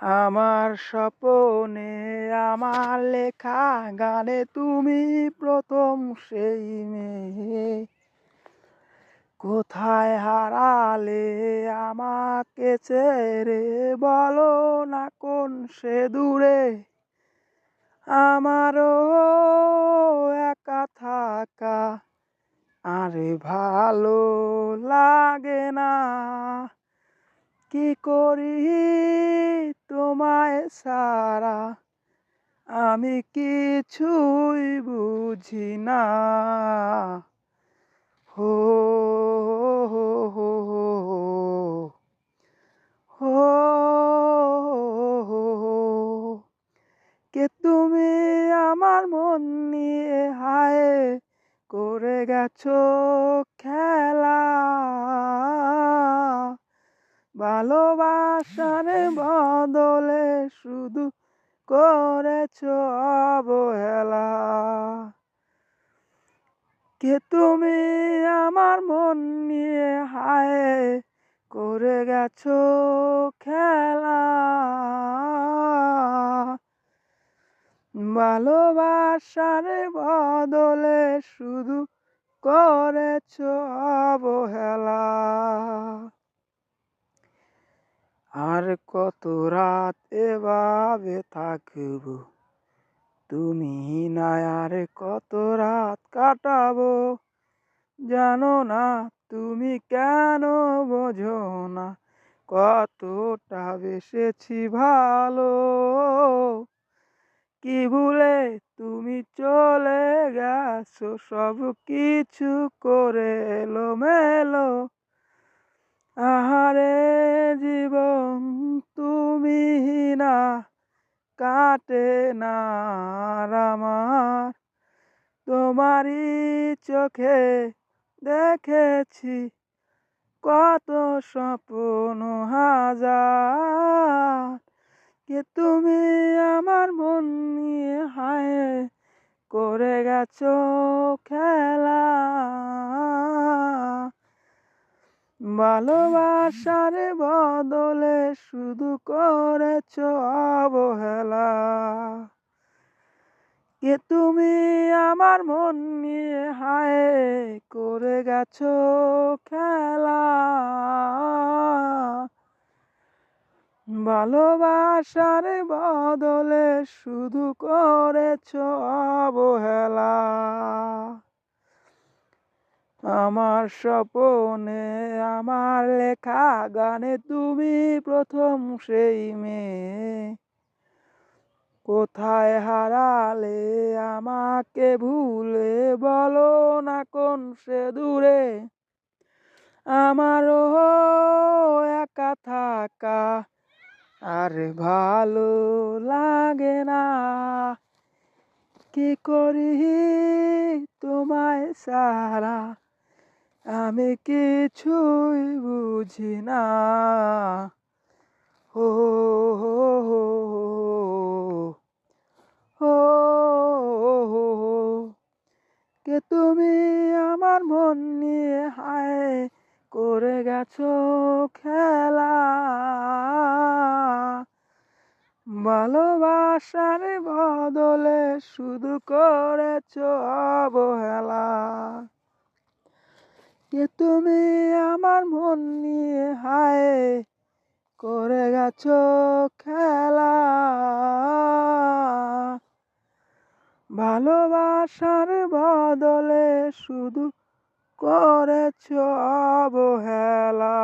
আমার স্বপনে আমার লেখা গানে তুমি প্রথম সেই মেয়ে। কোথায় হারালে আমাকে ছেড়ে, বলো না কোন সে দূরে। আমারও একা থাকা আরে ভালো লাগে না। কি করি তোমায় ছাড়া, আমি কিছুই বুঝি না। হো হো হো হো হো হো হো। কে তুমি আমার মন নিয়ে হায় করে গেছো খেলা। ভালোবাসার বদলে শুধু করেছো অবহেলা। কে তুমি আমার মন নিয়ে হায় করে গেছো খেলা। ভালোবাসার বদলে শুধু করেছো অবহেলা। আর কত রাত এভাবে থাকবো, তুমি নাই আর কত রাত কাটাবো। জানো না তুমি কেন বোঝো না, কতটা বেসেছি ভালো। কি ভুলে তুমি চলে গেছো, সব কিছু করে এলোমেলো। আহারে জীবন তুমি না কাটে না আর আমার। তোমারই চোখে দেখেছি কত স্বপ্ন হাজার। কে তুমি আমার মন নিয়ে হায় করে গেছো খেলা। ভালোবাসার বদলে শুধু করেছো অবহেলা। কে তুমি আমার মন নিয়ে হায় করে গেছো খেলা। ভালোবাসার বদলে শুধু করেছো অবহেলা। আমার স্বপনে আমার লেখা গানে তুমি প্রথম সেই মেয়ে। কোথায় হারালে আমাকে ভুলে, বলো না কোন সে দূরে। আমারও একা থাকা আর ভালো লাগে না। কি করি তোমায় ছাড়া, আমি কিছুই বুঝি না। হো হো হো হো হো হো। কে তুমি আমার মন নিয়ে হায় করে গেছো খেলা। ভালোবাসার বদলে শুধু করেছো অবহেলা। কে তুমি আমার মন নিয়ে হায় করে গেছো খেলা। ভালোবাসার বদলে শুধু করেছো অবহেলা।